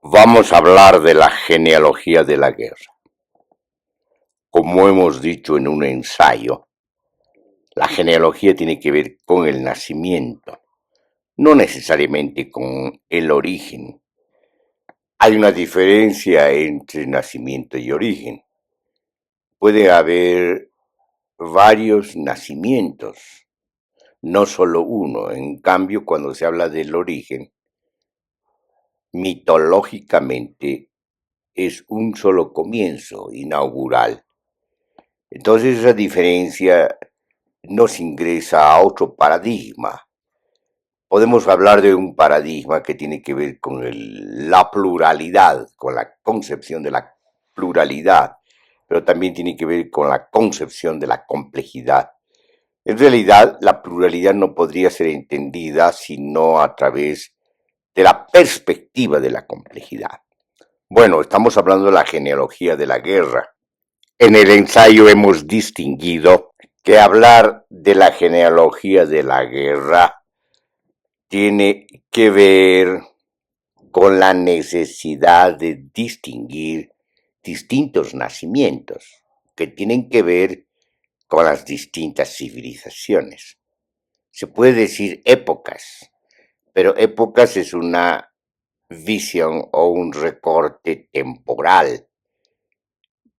Vamos a hablar de la genealogía de la guerra. Como hemos dicho en un ensayo, la genealogía tiene que ver con el nacimiento, no necesariamente con el origen. Hay una diferencia entre nacimiento y origen. Puede haber varios nacimientos, no solo uno. En cambio, cuando se habla del origen, mitológicamente es un solo comienzo inaugural. Entonces esa diferencia nos ingresa a otro paradigma. Podemos hablar de un paradigma que tiene que ver con la pluralidad, con la concepción de la pluralidad, pero también tiene que ver con la concepción de la complejidad. En realidad, la pluralidad no podría ser entendida sino a través de la perspectiva de la complejidad. Bueno, estamos hablando de la genealogía de la guerra. En el ensayo hemos distinguido que hablar de la genealogía de la guerra tiene que ver con la necesidad de distinguir distintos nacimientos que tienen que ver con las distintas civilizaciones. Se puede decir épocas, pero épocas es una visión o un recorte temporal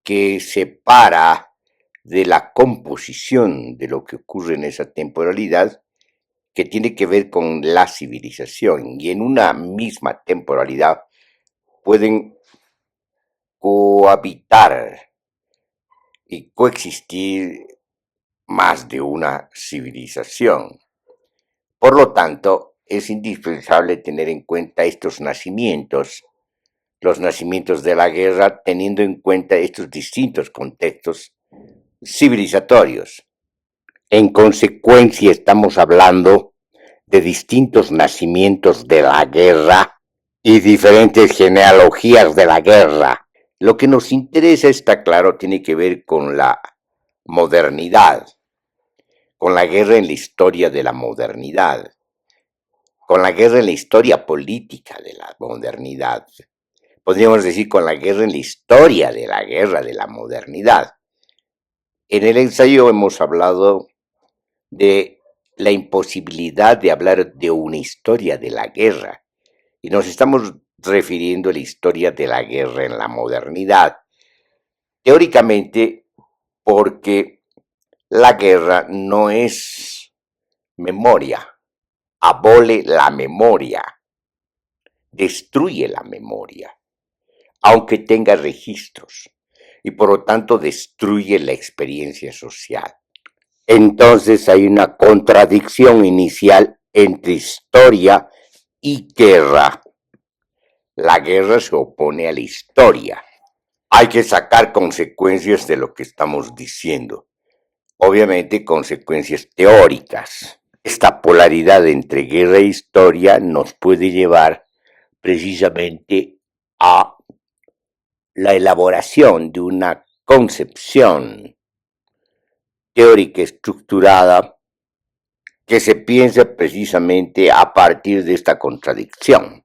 que separa de la composición de lo que ocurre en esa temporalidad que tiene que ver con la civilización, y en una misma temporalidad pueden cohabitar y coexistir más de una civilización. Por lo tanto, es indispensable tener en cuenta estos nacimientos, los nacimientos de la guerra, teniendo en cuenta estos distintos contextos civilizatorios. En consecuencia, estamos hablando de distintos nacimientos de la guerra y diferentes genealogías de la guerra. Lo que nos interesa, está claro, tiene que ver con la modernidad, con la guerra en la historia de la modernidad, con la guerra en la historia política de la modernidad. Podríamos decir con la guerra en la historia de la guerra de la modernidad. En el ensayo hemos hablado de la imposibilidad de hablar de una historia de la guerra, y nos estamos refiriendo a la historia de la guerra en la modernidad. Teóricamente, porque la guerra no es memoria, abole la memoria, destruye la memoria, aunque tenga registros, y por lo tanto destruye la experiencia social. Entonces hay una contradicción inicial entre historia y guerra. La guerra se opone a la historia. Hay que sacar consecuencias de lo que estamos diciendo. Obviamente consecuencias teóricas. Esta polaridad entre guerra e historia nos puede llevar precisamente a la elaboración de una concepción teórica estructurada que se piensa precisamente a partir de esta contradicción.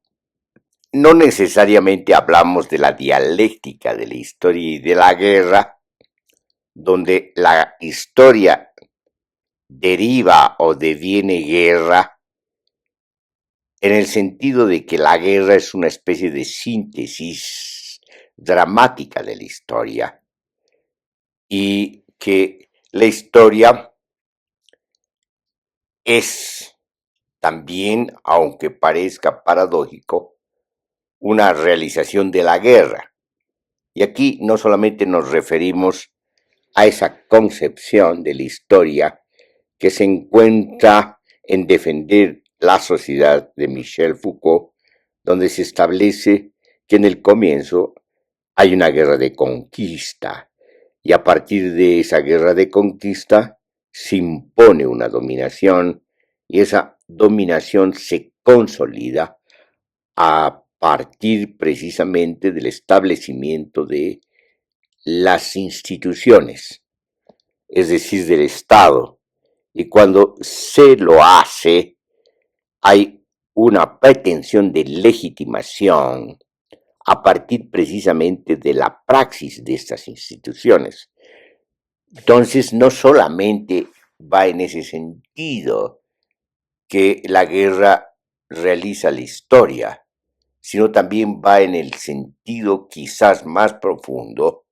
No necesariamente hablamos de la dialéctica de la historia y de la guerra, donde la historia deriva o deviene guerra, en el sentido de que la guerra es una especie de síntesis dramática de la historia, y que la historia es también, aunque parezca paradójico, una realización de la guerra. Y aquí no solamente nos referimos a esa concepción de la historia que se encuentra en Defender la sociedad de Michel Foucault, donde se establece que en el comienzo hay una guerra de conquista, y a partir de esa guerra de conquista se impone una dominación, y esa dominación se consolida a partir precisamente del establecimiento de las instituciones, es decir, del Estado. Y cuando se lo hace, hay una pretensión de legitimación a partir precisamente de la praxis de estas instituciones. Entonces, no solamente va en ese sentido que la guerra realiza la historia, sino también va en el sentido quizás más profundo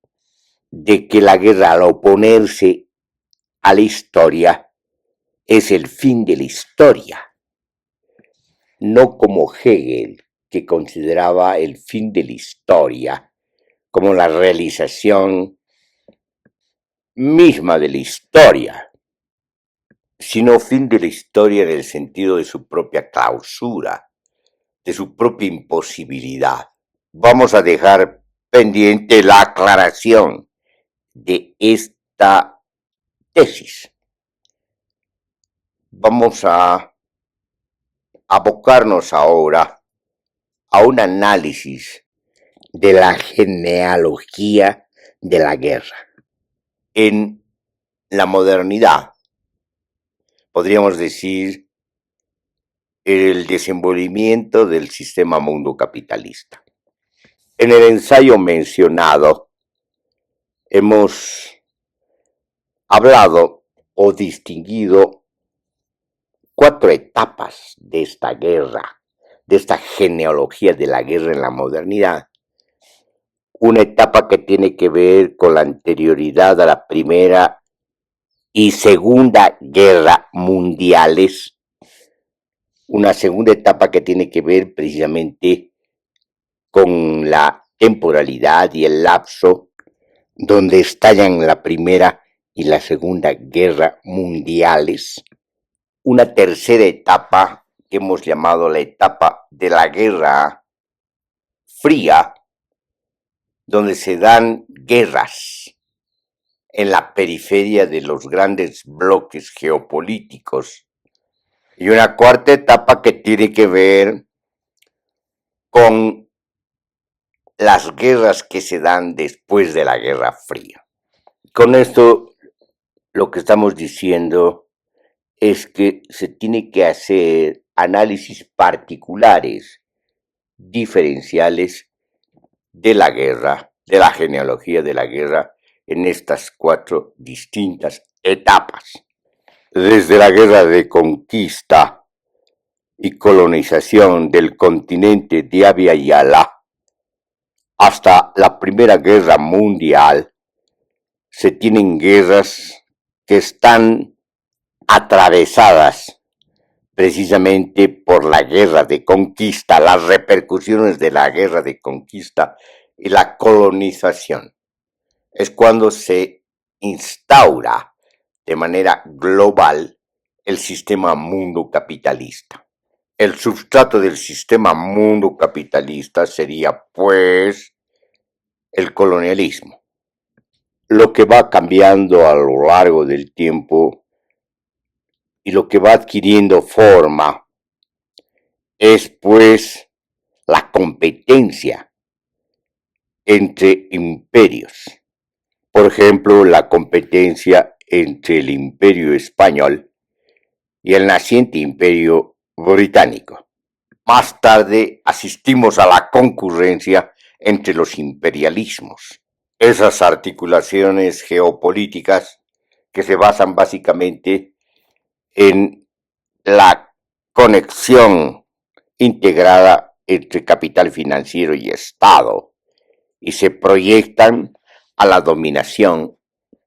de que la guerra, al oponerse a la historia, es el fin de la historia, no como Hegel, que consideraba el fin de la historia como la realización misma de la historia, sino fin de la historia en el sentido de su propia clausura, de su propia imposibilidad. Vamos a dejar pendiente la aclaración de esta tesis. Vamos a abocarnos ahora a un análisis de la genealogía de la guerra. En la modernidad, podríamos decir, el desenvolvimiento del sistema mundo capitalista. En el ensayo mencionado, hemos hablado o distinguido 4 etapas de esta guerra, de esta genealogía de la guerra en la modernidad. Una etapa que tiene que ver con la anterioridad a la Primera y Segunda Guerra mundiales. Una segunda etapa que tiene que ver precisamente con la temporalidad y el lapso donde estallan la Primera y la Segunda Guerra mundiales. Una tercera etapa que hemos llamado la etapa de la Guerra Fría, donde se dan guerras en la periferia de los grandes bloques geopolíticos. Y una cuarta etapa que tiene que ver con las guerras que se dan después de la Guerra Fría. Con esto, lo que estamos diciendo es que se tiene que hacer análisis particulares, diferenciales de la guerra, de la genealogía de la guerra en estas 4 distintas etapas. Desde la guerra de conquista y colonización del continente de Abya Yala hasta la Primera Guerra Mundial, se tienen guerras que están atravesadas precisamente por la guerra de conquista, las repercusiones de la guerra de conquista y la colonización. Es cuando se instaura de manera global el sistema mundo capitalista. El substrato del sistema mundo capitalista sería, pues, el colonialismo. Lo que va cambiando a lo largo del tiempo y lo que va adquiriendo forma es, pues, la competencia entre imperios. Por ejemplo, la competencia entre el Imperio Español y el naciente Imperio Británico. Más tarde asistimos a la concurrencia entre los imperialismos, esas articulaciones geopolíticas que se basan básicamente en la conexión integrada entre capital financiero y Estado y se proyectan a la dominación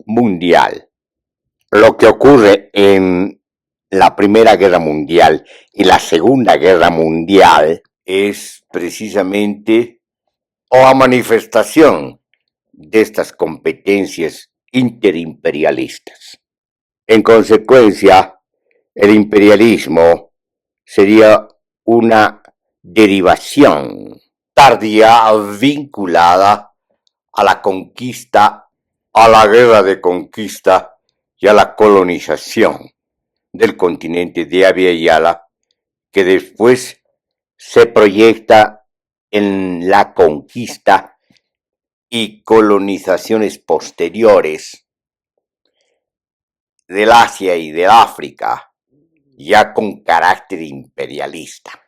mundial. Lo que ocurre en la Primera Guerra Mundial y la Segunda Guerra Mundial es precisamente la manifestación de estas competencias interimperialistas. En consecuencia, el imperialismo sería una derivación tardía vinculada a la conquista, a la guerra de conquista y a la colonización del continente de Abya Yala, que después se proyecta en la conquista y colonizaciones posteriores del Asia y del África, ya con carácter imperialista.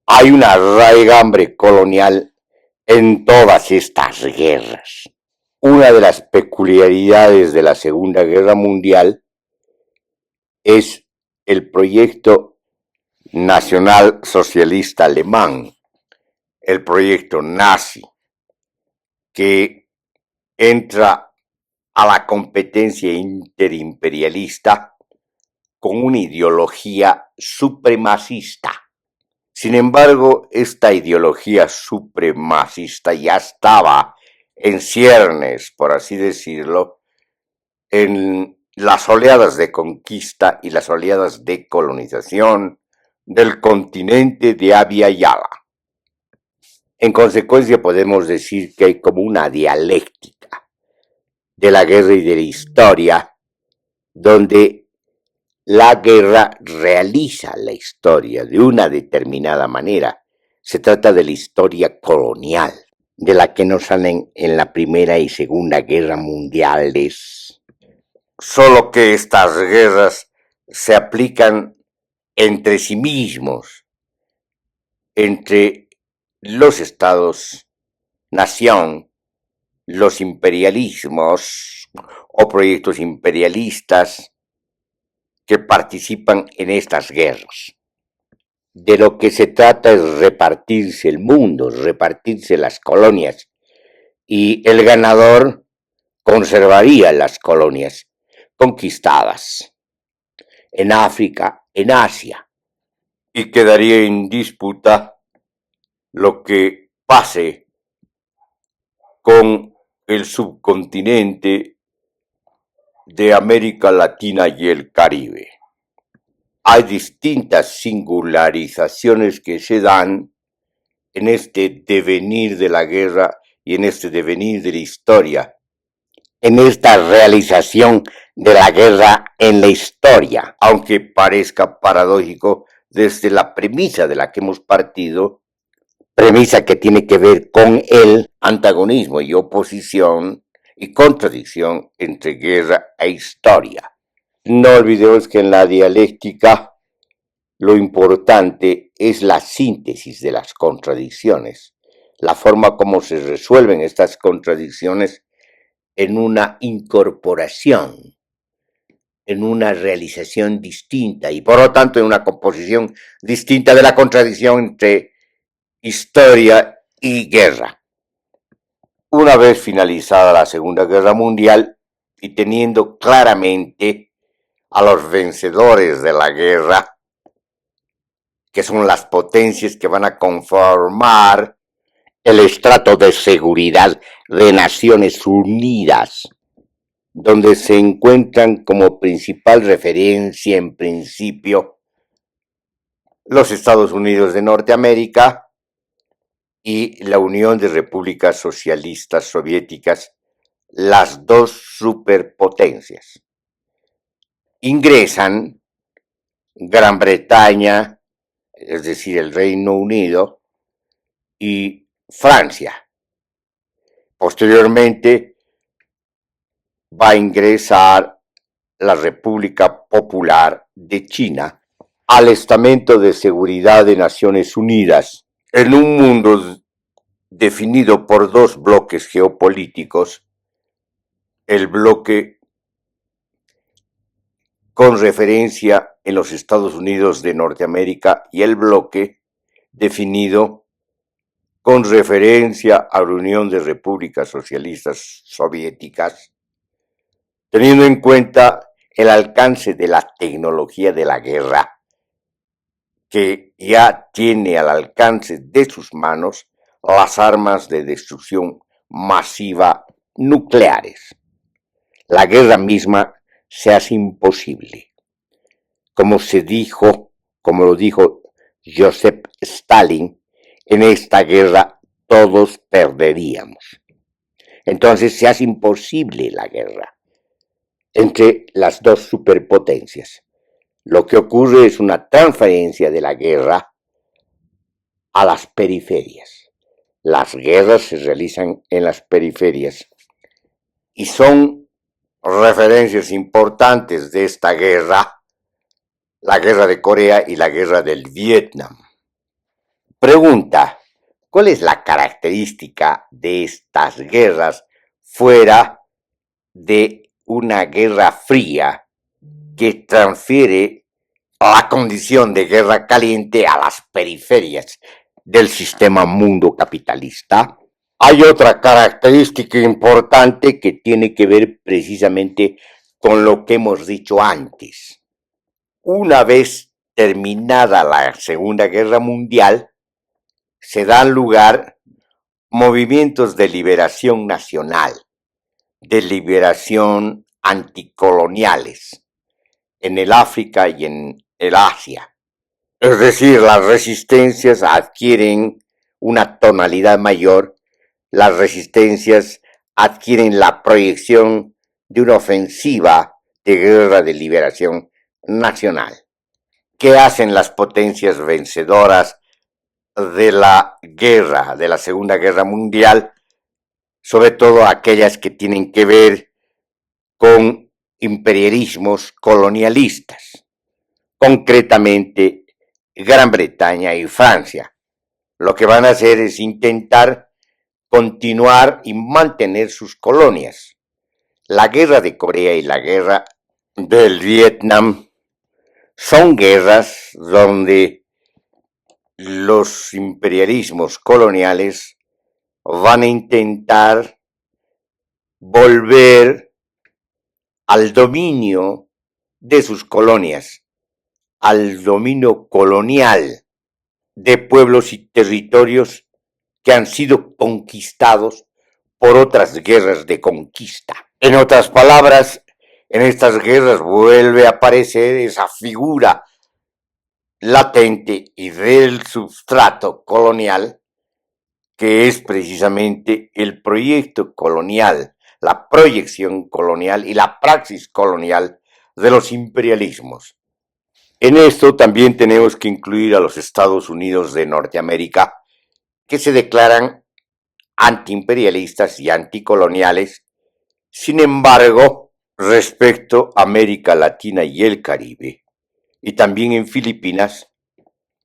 Hay una raigambre colonial en todas estas guerras. Una de las peculiaridades de la Segunda Guerra Mundial es el proyecto nacional socialista alemán, el proyecto nazi, que entra a la competencia interimperialista con una ideología supremacista. Sin embargo, esta ideología supremacista ya estaba en ciernes, por así decirlo, en las oleadas de conquista y las oleadas de colonización del continente de Abya Yala. En consecuencia, podemos decir que hay como una dialéctica de la guerra y de la historia, donde la guerra realiza la historia de una determinada manera. Se trata de la historia colonial, de la que nos salen en la Primera y Segunda Guerra Mundiales. Solo que estas guerras se aplican entre sí mismos, entre los estados-nación, los imperialismos o proyectos imperialistas que participan en estas guerras. De lo que se trata es repartirse el mundo, repartirse las colonias, y el ganador conservaría las colonias conquistadas en África, en Asia, y quedaría en disputa lo que pase con el subcontinente de América Latina y el Caribe. Hay distintas singularizaciones que se dan en este devenir de la guerra y en este devenir de la historia, en esta realización de la guerra en la historia, aunque parezca paradójico desde la premisa de la que hemos partido, premisa que tiene que ver con el antagonismo y oposición y contradicción entre guerra e historia. No olvidemos que en la dialéctica lo importante es la síntesis de las contradicciones, la forma como se resuelven estas contradicciones en una incorporación, en una realización distinta y por lo tanto en una composición distinta de la contradicción entre historia y guerra. Una vez finalizada la Segunda Guerra Mundial y teniendo claramente a los vencedores de la guerra, que son las potencias que van a conformar el estrato de seguridad de Naciones Unidas, donde se encuentran como principal referencia en principio los Estados Unidos de Norteamérica y la Unión de Repúblicas Socialistas Soviéticas, las dos superpotencias. Ingresan Gran Bretaña, es decir, el Reino Unido, y Francia. Posteriormente va a ingresar la República Popular de China al Estamento de Seguridad de Naciones Unidas, en un mundo definido por dos bloques geopolíticos, el bloque con referencia en los Estados Unidos de Norteamérica y el bloque definido con referencia a la Unión de Repúblicas Socialistas Soviéticas, teniendo en cuenta el alcance de la tecnología de la guerra, que ya tiene al alcance de sus manos las armas de destrucción masiva nucleares. La guerra misma se hace imposible. Como lo dijo Joseph Stalin, en esta guerra todos perderíamos. Entonces se hace imposible la guerra entre las dos superpotencias. Lo que ocurre es una transferencia de la guerra a las periferias. Las guerras se realizan en las periferias y son referencias importantes de esta guerra, la guerra de Corea y la guerra del Vietnam. Pregunta: ¿Cuál es la característica de estas guerras fuera de una guerra fría que transfiere la condición de guerra caliente a las periferias del sistema mundo capitalista? Hay otra característica importante que tiene que ver precisamente con lo que hemos dicho antes. Una vez terminada la Segunda Guerra Mundial, se dan lugar movimientos de liberación nacional, de liberación anticoloniales en el África y en el Asia. Es decir, las resistencias adquieren una tonalidad mayor, las resistencias adquieren la proyección de una ofensiva de guerra de liberación nacional. ¿Qué hacen las potencias vencedoras de la guerra, de la Segunda Guerra Mundial? Sobre todo aquellas que tienen que ver con imperialismos colonialistas, concretamente Gran Bretaña y Francia. Lo que van a hacer es intentar continuar y mantener sus colonias. La guerra de Corea y la guerra del Vietnam son guerras donde los imperialismos coloniales van a intentar volver al dominio de sus colonias, al dominio colonial de pueblos y territorios que han sido conquistados por otras guerras de conquista. En otras palabras, en estas guerras vuelve a aparecer esa figura latente y del substrato colonial, que es precisamente el proyecto colonial, la proyección colonial y la praxis colonial de los imperialismos. En esto también tenemos que incluir a los Estados Unidos de Norteamérica, que se declaran antiimperialistas y anticoloniales. Sin embargo, respecto a América Latina y el Caribe, y también en Filipinas,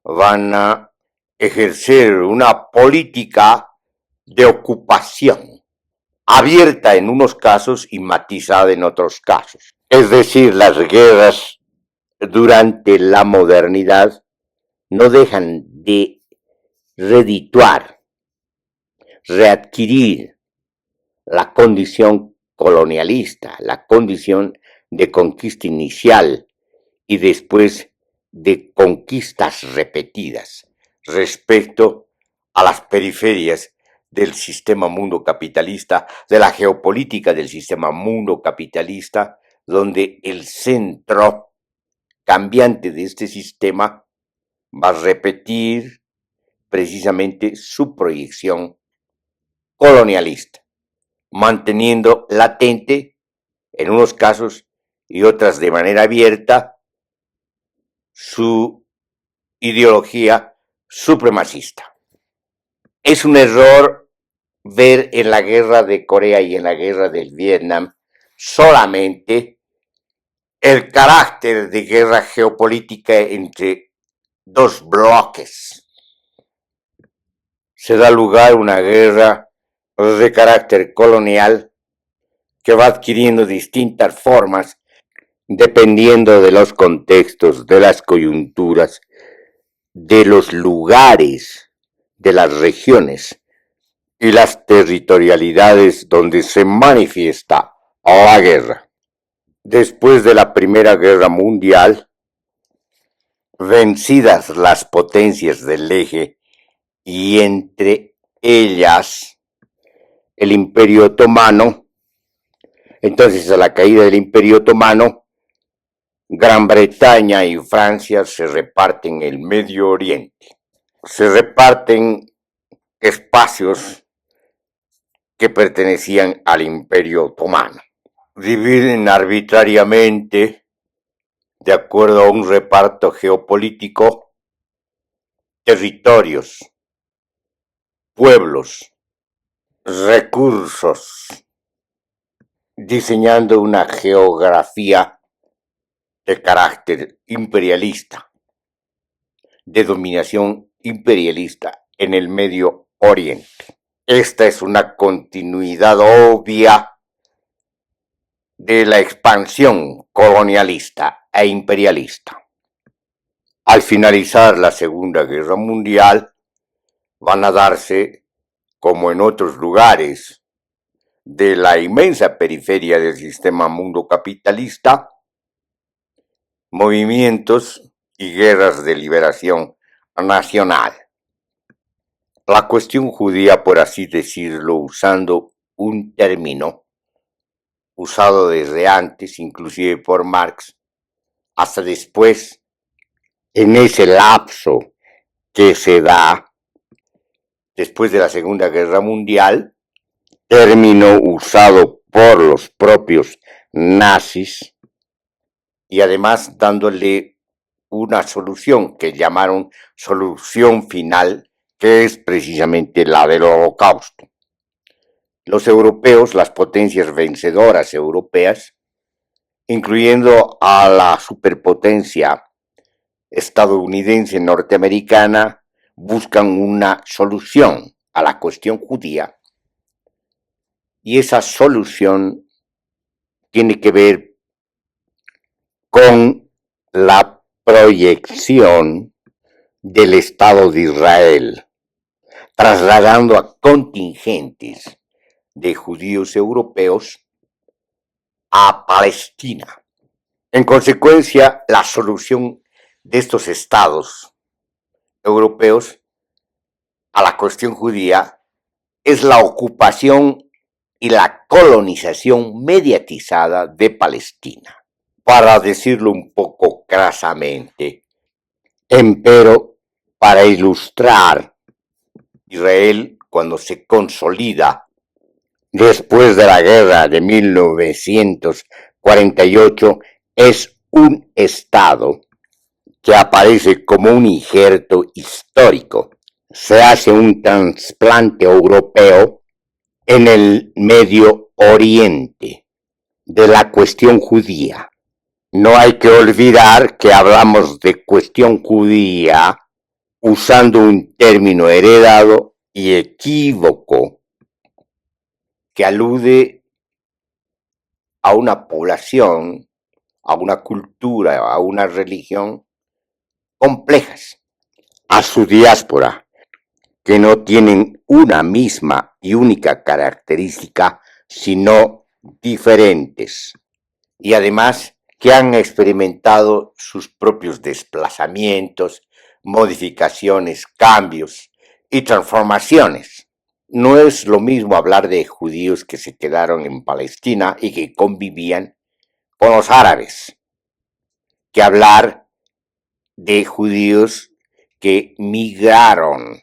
van a ejercer una política de ocupación, abierta en unos casos y matizada en otros casos. Es decir, las guerras durante la modernidad no dejan de redituar, readquirir la condición colonialista, la condición de conquista inicial y después de conquistas repetidas respecto a las periferias del sistema mundo capitalista, de la geopolítica del sistema mundo capitalista, donde el centro cambiante de este sistema va a repetir precisamente su proyección colonialista, manteniendo latente, en unos casos y otras de manera abierta, su ideología supremacista. Es un error ver en la guerra de Corea y en la guerra del Vietnam solamente el carácter de guerra geopolítica entre dos bloques. Se da lugar una guerra de carácter colonial que va adquiriendo distintas formas dependiendo de los contextos, de las coyunturas, de los lugares, de las regiones y las territorialidades donde se manifiesta la guerra. Después de la Primera Guerra Mundial, vencidas las potencias del eje y entre ellas el Imperio Otomano, entonces a la caída del Imperio Otomano, Gran Bretaña y Francia se reparten el Medio Oriente, se reparten espacios que pertenecían al Imperio Otomano, dividen arbitrariamente, de acuerdo a un reparto geopolítico, territorios, pueblos, recursos, diseñando una geografía de carácter imperialista, de dominación imperialista en el Medio Oriente. Esta es una continuidad obvia de la expansión colonialista e imperialista. Al finalizar la Segunda Guerra Mundial, van a darse, como en otros lugares de la inmensa periferia del sistema mundo capitalista, movimientos y guerras de liberación nacional. La cuestión judía, por así decirlo, usando un término usado desde antes, inclusive por Marx, hasta después, en ese lapso que se da después de la Segunda Guerra Mundial, término usado por los propios nazis y además dándole una solución que llamaron solución final, que es precisamente la del Holocausto. Los europeos, las potencias vencedoras europeas, incluyendo a la superpotencia estadounidense norteamericana, buscan una solución a la cuestión judía, y esa solución tiene que ver con la proyección del Estado de Israel, trasladando a contingentes de judíos europeos a Palestina. En consecuencia, la solución de estos estados europeos a la cuestión judía es la ocupación y la colonización mediatizada de Palestina. Para decirlo un poco crasamente, empero para ilustrar, Israel, cuando se consolida después de la guerra de 1948, es un estado que aparece como un injerto histórico. Se hace un trasplante europeo en el Medio Oriente de la cuestión judía. No hay que olvidar que hablamos de cuestión judía usando un término heredado y equívoco que alude a una población, a una cultura, a una religión complejas, a su diáspora, que no tienen una misma y única característica, sino diferentes, y además que han experimentado sus propios desplazamientos, modificaciones, cambios y transformaciones. No es lo mismo hablar de judíos que se quedaron en Palestina y que convivían con los árabes, que hablar de judíos que migraron,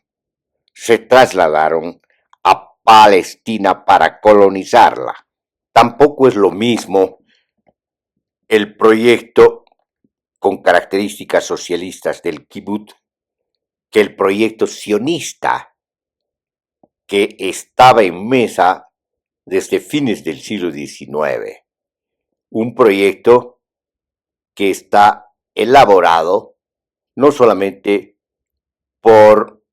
se trasladaron a Palestina para colonizarla. Tampoco es lo mismo el proyecto con características socialistas del kibbutz que el proyecto sionista que estaba en mesa desde fines del siglo XIX. Un proyecto que está elaborado no solamente por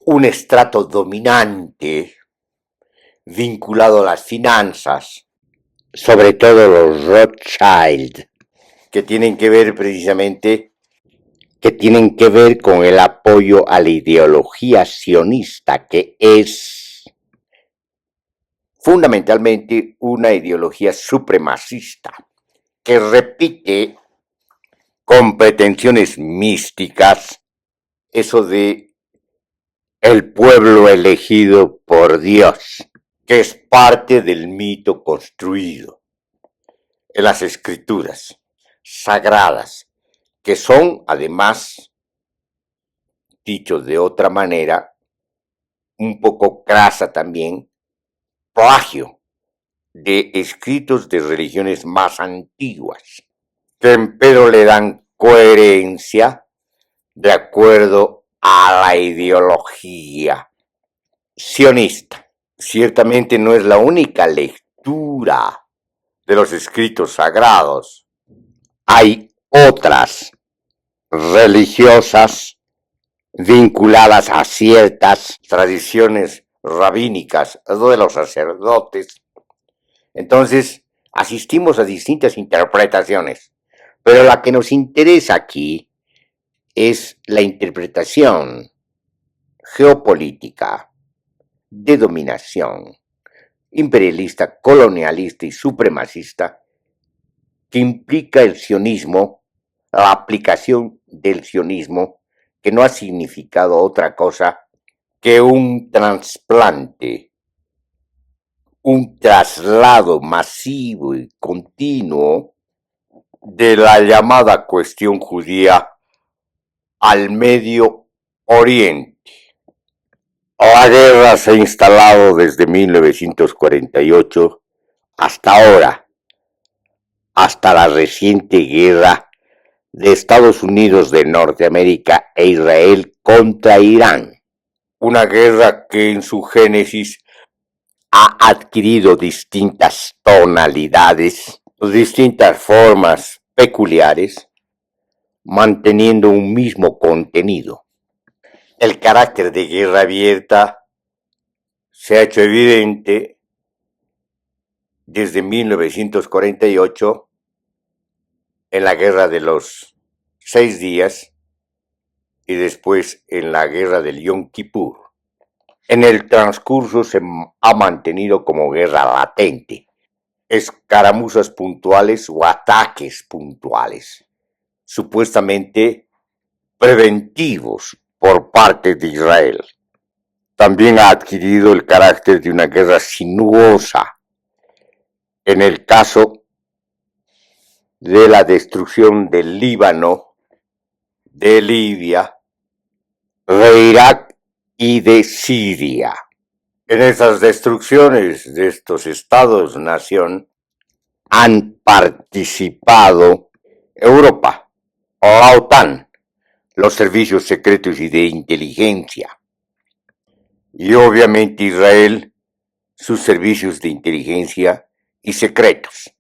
un estrato dominante vinculado a las finanzas, sobre todo los Rothschild, que tienen que ver precisamente con el apoyo a la ideología sionista, que es fundamentalmente una ideología supremacista, que repite con pretensiones místicas eso de el pueblo elegido por Dios, que es parte del mito construido en las escrituras sagradas, que son, además, dicho de otra manera, un poco crasa también, plagio de escritos de religiones más antiguas, que empero le dan coherencia de acuerdo a la ideología sionista. Ciertamente no es la única lectura de los escritos sagrados. Hay otras religiosas vinculadas a ciertas tradiciones rabínicas de los sacerdotes. Entonces, asistimos a distintas interpretaciones, pero la que nos interesa aquí es la interpretación geopolítica de dominación imperialista, colonialista y supremacista que implica el sionismo, la aplicación del sionismo, que no ha significado otra cosa que un trasplante, un traslado masivo y continuo de la llamada cuestión judía al Medio Oriente. La guerra se ha instalado desde 1948 hasta ahora, hasta la reciente guerra de Estados Unidos de Norteamérica e Israel contra Irán. Una guerra que en su génesis ha adquirido distintas tonalidades, distintas formas peculiares, manteniendo un mismo contenido. El carácter de guerra abierta se ha hecho evidente desde 1948 en la Guerra de los 6 días y después en la Guerra del Yom Kippur. En el transcurso se ha mantenido como guerra latente, escaramuzas puntuales o ataques puntuales, supuestamente preventivos por parte de Israel. También ha adquirido el carácter de una guerra sinuosa. En el caso de la destrucción del Líbano, de Libia, de Irak y de Siria. En esas destrucciones de estos estados-nación han participado Europa, la OTAN, los servicios secretos y de inteligencia, y obviamente Israel, sus servicios de inteligencia y secretos,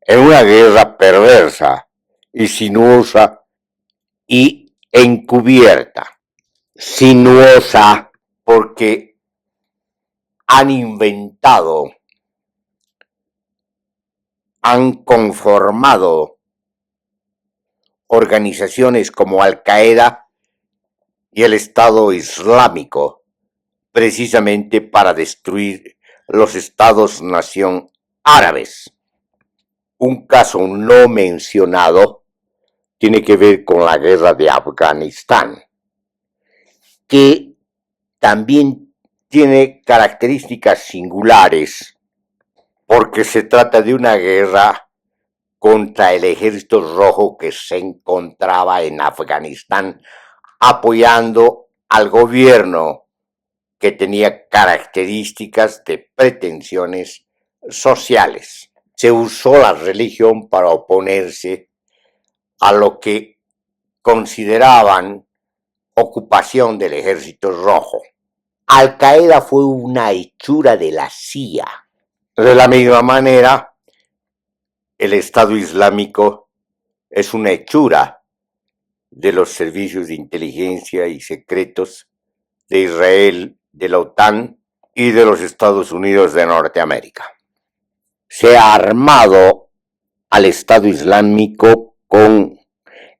en una guerra perversa y sinuosa y encubierta. Sinuosa porque han inventado, han conformado organizaciones como Al-Qaeda y el Estado Islámico, precisamente para destruir los estados-nación árabes. Un caso no mencionado tiene que ver con la guerra de Afganistán, que también tiene características singulares, porque se trata de una guerra contra el ejército rojo que se encontraba en Afganistán apoyando al gobierno que tenía características de pretensiones sociales. Se usó la religión para oponerse a lo que consideraban ocupación del ejército rojo. Al-Qaeda fue una hechura de la CIA. De la misma manera, el Estado Islámico es una hechura de los servicios de inteligencia y secretos de Israel, de la OTAN y de los Estados Unidos de Norteamérica. Se ha armado al Estado Islámico con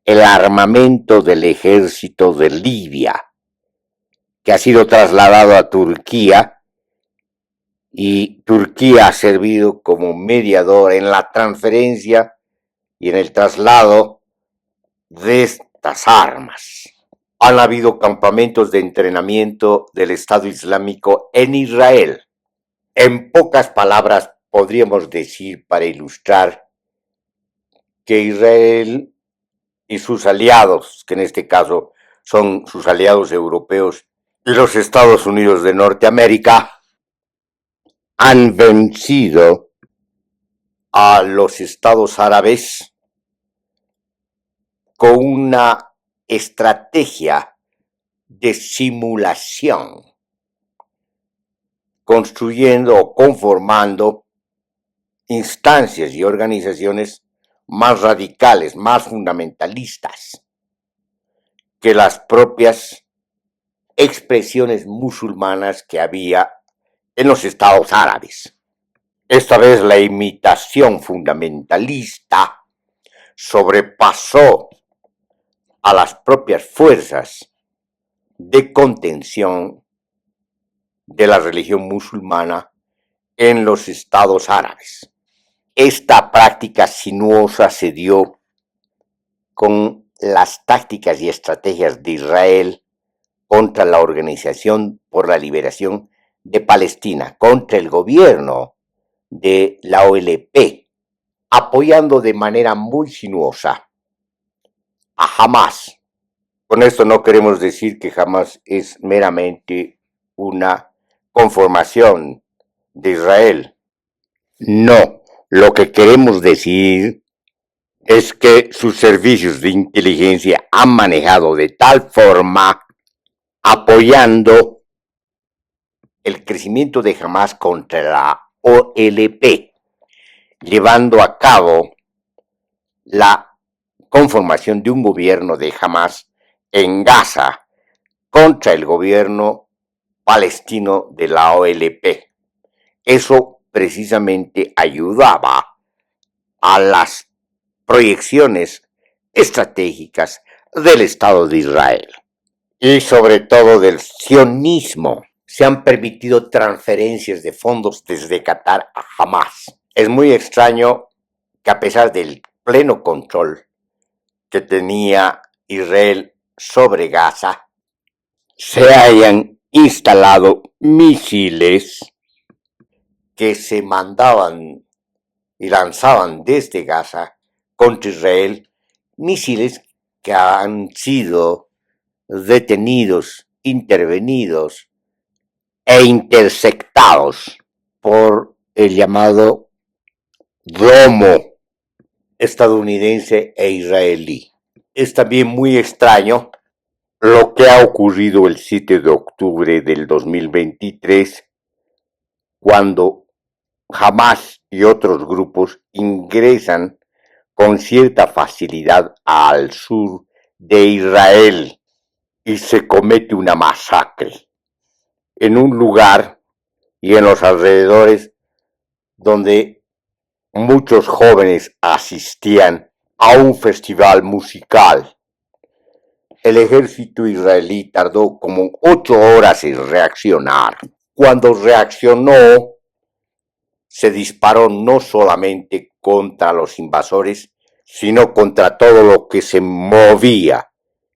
el armamento del ejército de Libia, que ha sido trasladado a Turquía, y Turquía ha servido como mediador en la transferencia y en el traslado de estas armas. Han habido campamentos de entrenamiento del Estado Islámico en Israel. En pocas palabras, podríamos decir, para ilustrar, que Israel y sus aliados, que en este caso son sus aliados europeos y los Estados Unidos de Norteamérica, han vencido a los estados árabes con una estrategia de simulación, construyendo o conformando instancias y organizaciones más radicales, más fundamentalistas que las propias expresiones musulmanas que había en los estados árabes. Esta vez la imitación fundamentalista sobrepasó a las propias fuerzas de contención de la religión musulmana en los estados árabes. Esta práctica sinuosa se dio con las tácticas y estrategias de Israel contra la Organización por la Liberación de Palestina, contra el gobierno de la OLP, apoyando de manera muy sinuosa a Hamás. Con esto no queremos decir que Hamás es meramente una conformación de Israel. No, lo que queremos decir es que sus servicios de inteligencia han manejado de tal forma, apoyando el crecimiento de Hamás contra la OLP, llevando a cabo la conformación de un gobierno de Hamás en Gaza contra el gobierno palestino de la OLP. Eso precisamente ayudaba a las proyecciones estratégicas del Estado de Israel y sobre todo del sionismo. Se han permitido transferencias de fondos desde Qatar a Hamás. Es muy extraño que a pesar del pleno control que tenía Israel sobre Gaza, se hayan instalado misiles que se mandaban y lanzaban desde Gaza contra Israel, misiles que han sido detenidos, intervenidos e interceptados por el llamado domo estadounidense e israelí. Es también muy extraño lo que ha ocurrido el 7 de octubre del 2023, cuando Hamás y otros grupos ingresan con cierta facilidad al sur de Israel y se comete una masacre en un lugar y en los alrededores donde muchos jóvenes asistían a un festival musical. El ejército israelí tardó como 8 horas en reaccionar. Cuando reaccionó, se disparó no solamente contra los invasores, sino contra todo lo que se movía,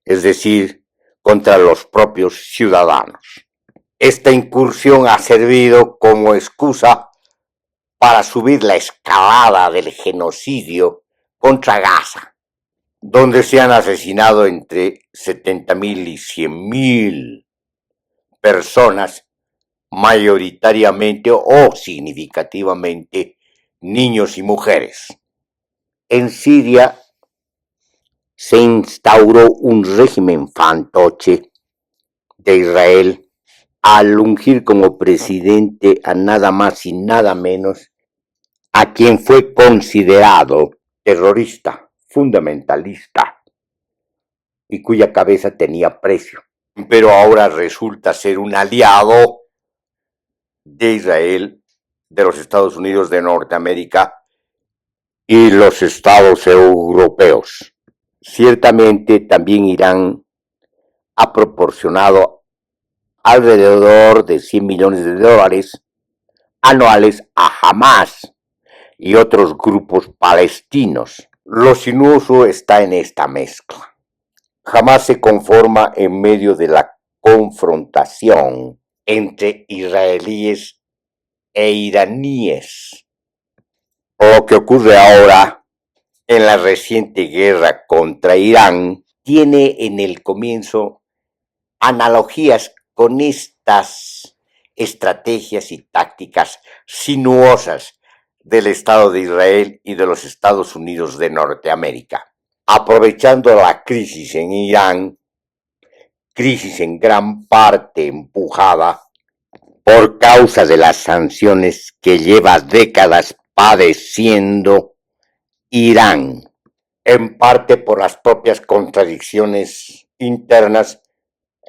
es decir, contra los propios ciudadanos. Esta incursión ha servido como excusa para subir la escalada del genocidio contra Gaza, donde se han asesinado entre 70,000 y 100,000 personas, mayoritariamente o significativamente niños y mujeres. En Siria se instauró un régimen fantoche de Israel al ungir como presidente a nada más y nada menos a quien fue considerado terrorista, fundamentalista y cuya cabeza tenía precio, pero ahora resulta ser un aliado de Israel, de los Estados Unidos de Norteamérica y los estados europeos. Ciertamente también Irán ha proporcionado alrededor de 100 millones de dólares anuales a Hamás y otros grupos palestinos. Lo sinuoso está en esta mezcla. Hamás se conforma en medio de la confrontación entre israelíes e iraníes. Lo que ocurre ahora en la reciente guerra contra Irán tiene en el comienzo analogías con estas estrategias y tácticas sinuosas del Estado de Israel y de los Estados Unidos de Norteamérica, aprovechando la crisis en Irán, crisis en gran parte empujada por causa de las sanciones que lleva décadas padeciendo Irán, en parte por las propias contradicciones internas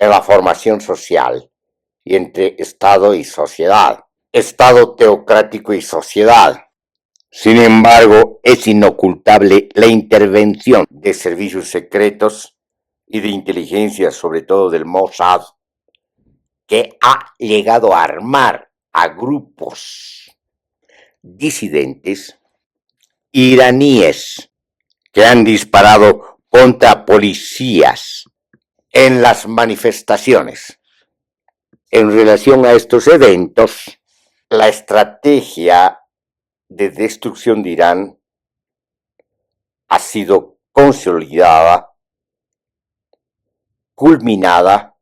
en la formación social y entre Estado y sociedad, Estado teocrático y sociedad. Sin embargo, es inocultable la intervención de servicios secretos y de inteligencia, sobre todo del Mossad, que ha llegado a armar a grupos disidentes iraníes que han disparado contra policías en las manifestaciones. En relación a estos eventos, la estrategia de destrucción de Irán ha sido consolidada, culminada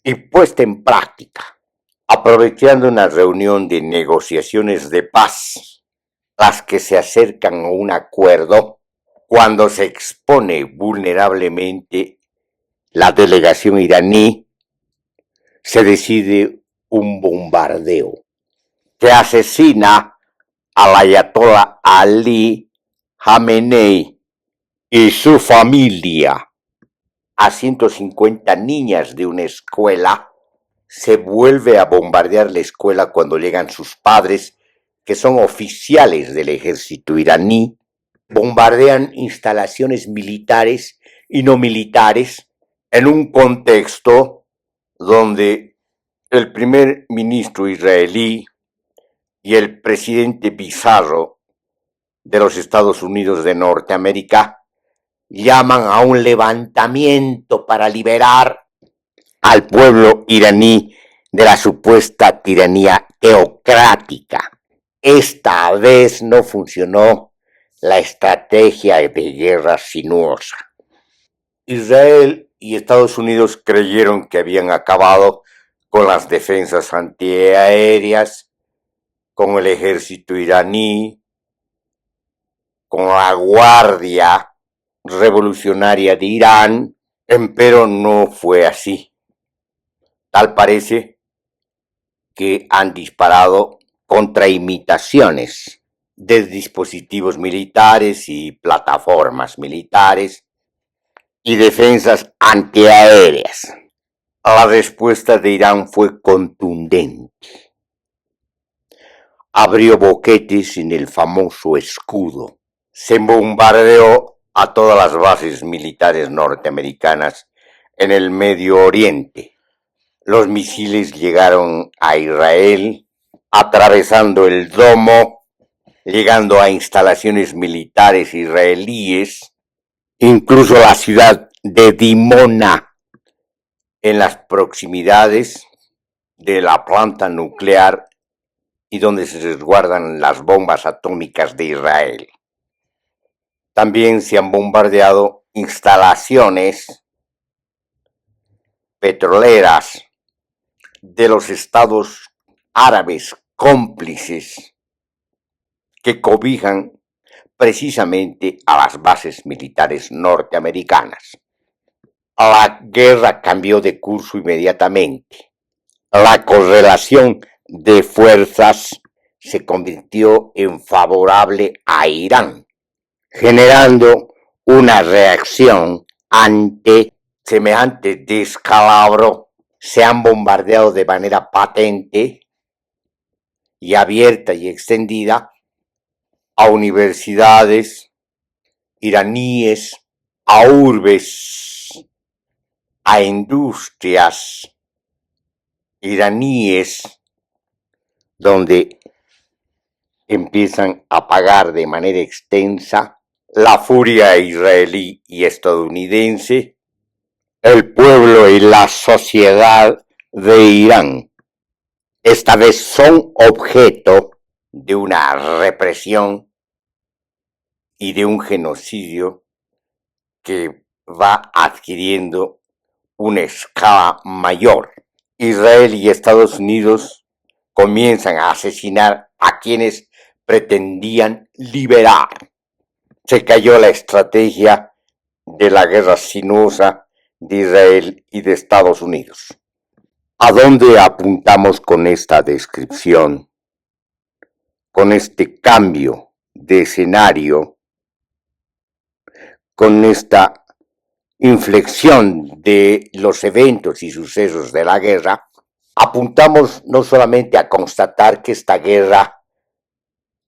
y puesta en práctica, aprovechando una reunión de negociaciones de paz, las que se acercan a un acuerdo cuando se expone vulnerablemente la delegación iraní, se decide un bombardeo que asesina al ayatollah Ali Khamenei y su familia. A 150 niñas de una escuela. Se vuelve a bombardear la escuela cuando llegan sus padres, que son oficiales del ejército iraní. Bombardean instalaciones militares y no militares en un contexto donde el primer ministro israelí y el presidente bizarro de los Estados Unidos de Norteamérica llaman a un levantamiento para liberar al pueblo iraní de la supuesta tiranía teocrática. Esta vez no funcionó la estrategia de guerra sinuosa. Israel y Estados Unidos creyeron que habían acabado con las defensas antiaéreas, con el ejército iraní, con la Guardia Revolucionaria de Irán, empero no fue así. Tal parece que han disparado contra imitaciones de dispositivos militares y plataformas militares y defensas antiaéreas. La respuesta de Irán fue contundente. Abrió boquetes en el famoso escudo. Se bombardeó a todas las bases militares norteamericanas en el Medio Oriente. Los misiles llegaron a Israel, atravesando el domo, llegando a instalaciones militares israelíes, incluso la ciudad de Dimona, en las proximidades de la planta nuclear y donde se resguardan las bombas atómicas de Israel. También se han bombardeado instalaciones petroleras de los estados árabes cómplices que cobijan precisamente a las bases militares norteamericanas. La guerra cambió de curso inmediatamente. La correlación de fuerzas se convirtió en favorable a Irán, generando una reacción ante semejante descalabro. Se han bombardeado de manera patente y abierta y extendida a universidades iraníes, a urbes, a industrias iraníes, donde empiezan a pagar de manera extensa la furia israelí y estadounidense, el pueblo y la sociedad de Irán. Esta vez son objeto de una represión y de un genocidio que va adquiriendo una escala mayor. Israel y Estados Unidos comienzan a asesinar a quienes pretendían liberar. Se cayó la estrategia de la guerra sinuosa de Israel y de Estados Unidos. ¿A dónde apuntamos con esta descripción? Con este cambio de escenario, con esta inflexión de los eventos y sucesos de la guerra, apuntamos no solamente a constatar que esta guerra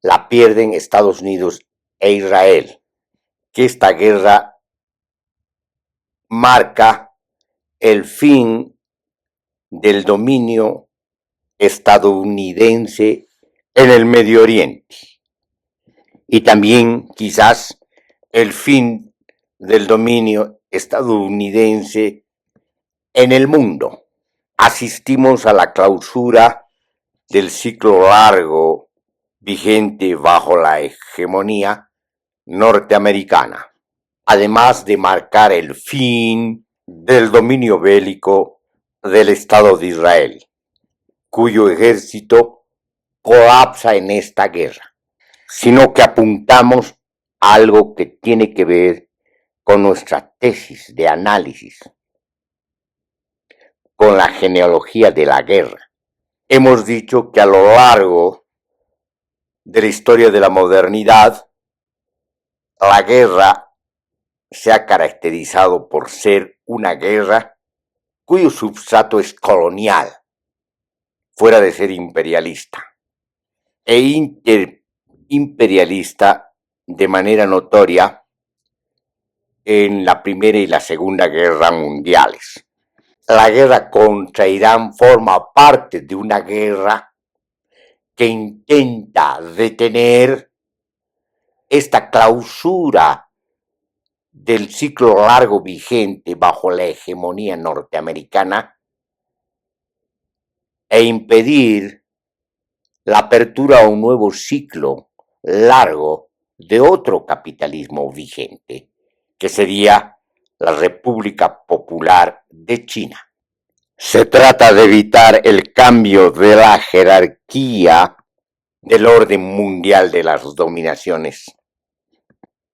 la pierden Estados Unidos e Israel, que esta guerra marca el fin del dominio estadounidense en el Medio Oriente y también quizás el fin del dominio estadounidense en el mundo. Asistimos a la clausura del ciclo largo vigente bajo la hegemonía norteamericana, además de marcar el fin del dominio bélico del Estado de Israel, cuyo ejército colapsa en esta guerra, sino que apuntamos a algo que tiene que ver con nuestra tesis de análisis, con la genealogía de la guerra. Hemos dicho que a lo largo de la historia de la modernidad, la guerra se ha caracterizado por ser una guerra cuyo substrato es colonial, fuera de ser imperialista, e imperialista de manera notoria en la Primera y la Segunda Guerra Mundiales. La guerra contra Irán forma parte de una guerra que intenta detener esta clausura del ciclo largo vigente bajo la hegemonía norteamericana e impedir la apertura a un nuevo ciclo largo de otro capitalismo vigente, que sería la República Popular de China. Se trata de evitar el cambio de la jerarquía del orden mundial de las dominaciones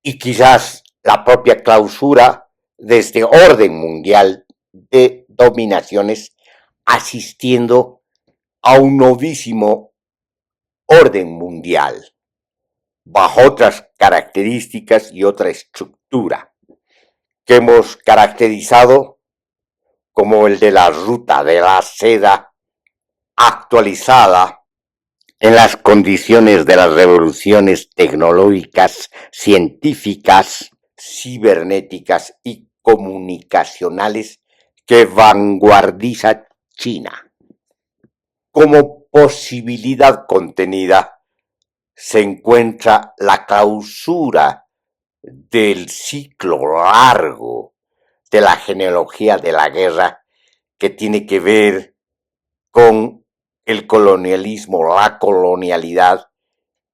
y quizás la propia clausura de este orden mundial de dominaciones, asistiendo a un novísimo orden mundial bajo otras características y otra estructura que hemos caracterizado como el de la ruta de la seda actualizada en las condiciones de las revoluciones tecnológicas, científicas, cibernéticas y comunicacionales que vanguardiza China. Como posibilidad contenida se encuentra la clausura del ciclo largo de la genealogía de la guerra, que tiene que ver con el colonialismo, la colonialidad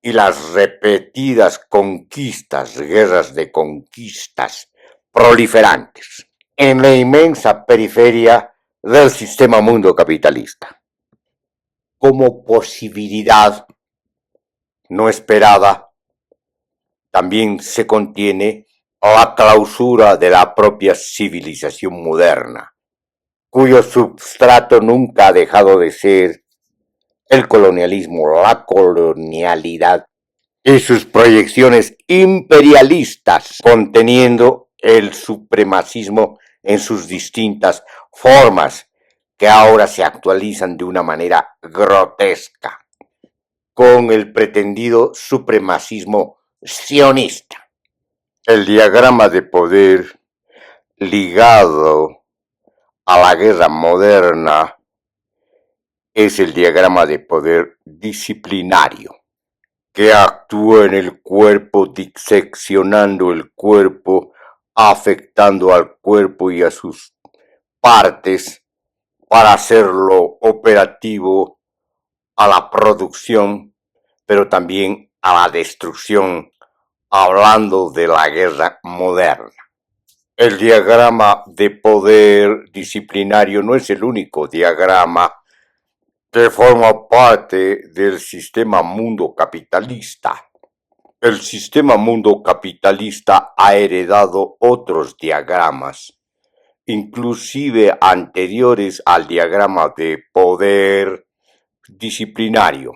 y las repetidas conquistas, guerras de conquistas proliferantes en la inmensa periferia del sistema mundo capitalista. Como posibilidad no esperada, también se contiene la clausura de la propia civilización moderna, cuyo substrato nunca ha dejado de ser el colonialismo, la colonialidad y sus proyecciones imperialistas, conteniendo el supremacismo en sus distintas formas, que ahora se actualizan de una manera grotesca, con el pretendido supremacismo sionista. El diagrama de poder ligado a la guerra moderna es el diagrama de poder disciplinario, que actúa en el cuerpo diseccionando el cuerpo, afectando al cuerpo y a sus partes para hacerlo operativo a la producción, pero también a la destrucción, hablando de la guerra moderna. El diagrama de poder disciplinario no es el único diagrama que forma parte del sistema mundo capitalista. El sistema mundo capitalista ha heredado otros diagramas, inclusive anteriores al diagrama de poder disciplinario.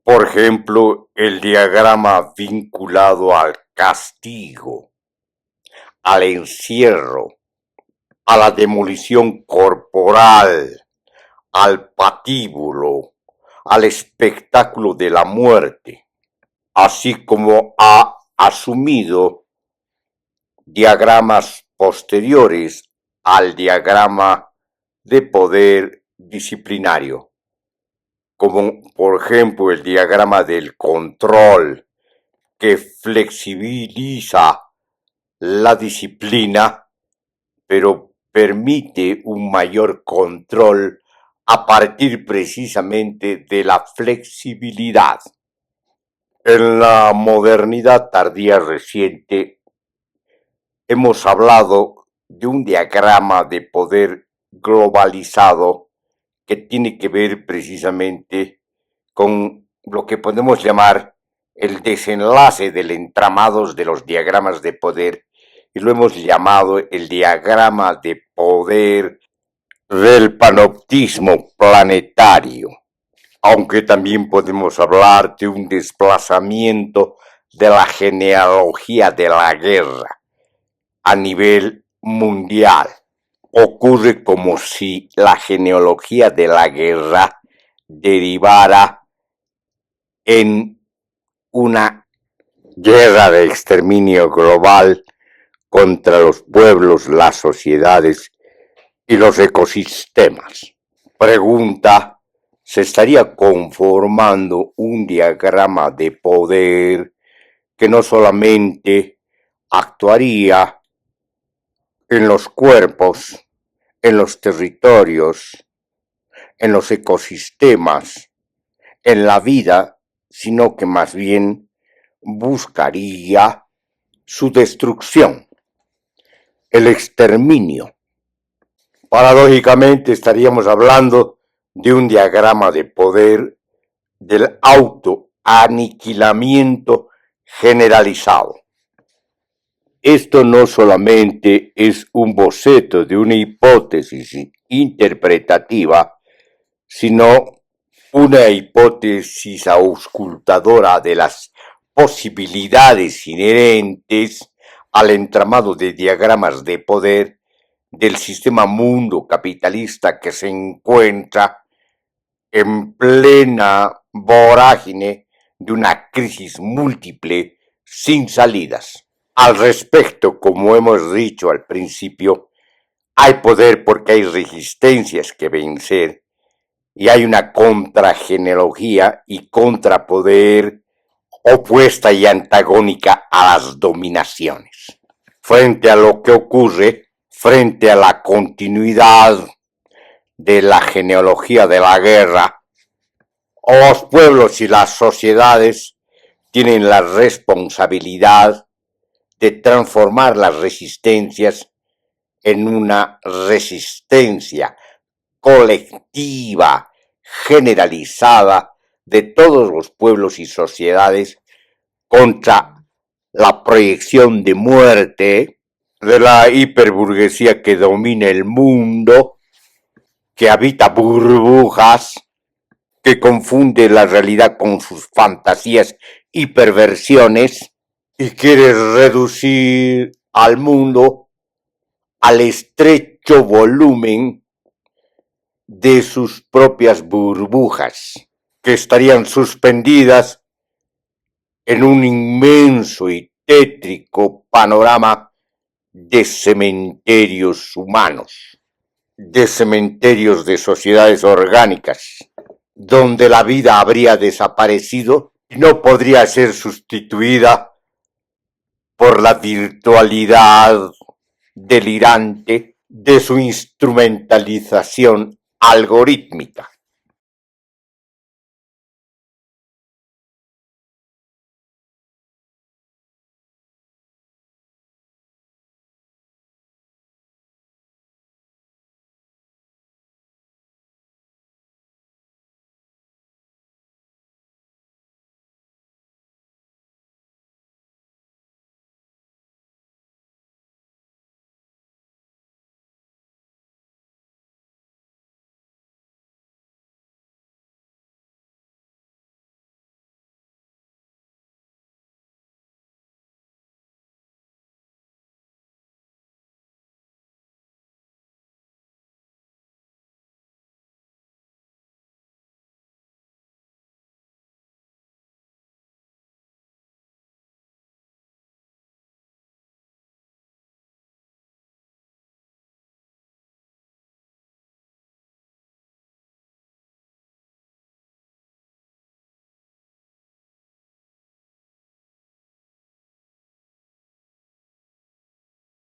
Por ejemplo, el diagrama vinculado al castigo, al encierro, a la demolición corporal, al patíbulo, al espectáculo de la muerte, así como ha asumido diagramas posteriores al diagrama de poder disciplinario, como por ejemplo el diagrama del control, que flexibiliza la disciplina, pero permite un mayor control a partir precisamente de la flexibilidad. En la modernidad tardía reciente hemos hablado de un diagrama de poder globalizado que tiene que ver precisamente con lo que podemos llamar el desenlace del entramado de los diagramas de poder, y lo hemos llamado el diagrama de poder del panoptismo planetario, aunque también podemos hablar de un desplazamiento de la genealogía de la guerra a nivel mundial. Ocurre como si la genealogía de la guerra derivara en una guerra de exterminio global contra los pueblos, las sociedades y los ecosistemas. Pregunta: ¿se estaría conformando un diagrama de poder que no solamente actuaría en los cuerpos, en los territorios, en los ecosistemas, en la vida, sino que más bien buscaría su destrucción, el exterminio? Paradójicamente estaríamos hablando de un diagrama de poder del autoaniquilamiento generalizado. Esto no solamente es un boceto de una hipótesis interpretativa, sino una hipótesis auscultadora de las posibilidades inherentes al entramado de diagramas de poder del sistema mundo capitalista que se encuentra en plena vorágine de una crisis múltiple sin salidas. Al respecto, como hemos dicho al principio, hay poder porque hay resistencias que vencer y hay una contragenealogía y contrapoder opuesta y antagónica a las dominaciones. Frente a lo que ocurre, frente a la continuidad de la genealogía de la guerra, los pueblos y las sociedades tienen la responsabilidad de transformar las resistencias en una resistencia colectiva, generalizada, de todos los pueblos y sociedades contra la proyección de muerte de la hiperburguesía que domina el mundo, que habita burbujas, que confunde la realidad con sus fantasías y perversiones, y quiere reducir al mundo al estrecho volumen de sus propias burbujas, que estarían suspendidas en un inmenso y tétrico panorama de cementerios humanos, de cementerios de sociedades orgánicas, donde la vida habría desaparecido y no podría ser sustituida por la virtualidad delirante de su instrumentalización algorítmica.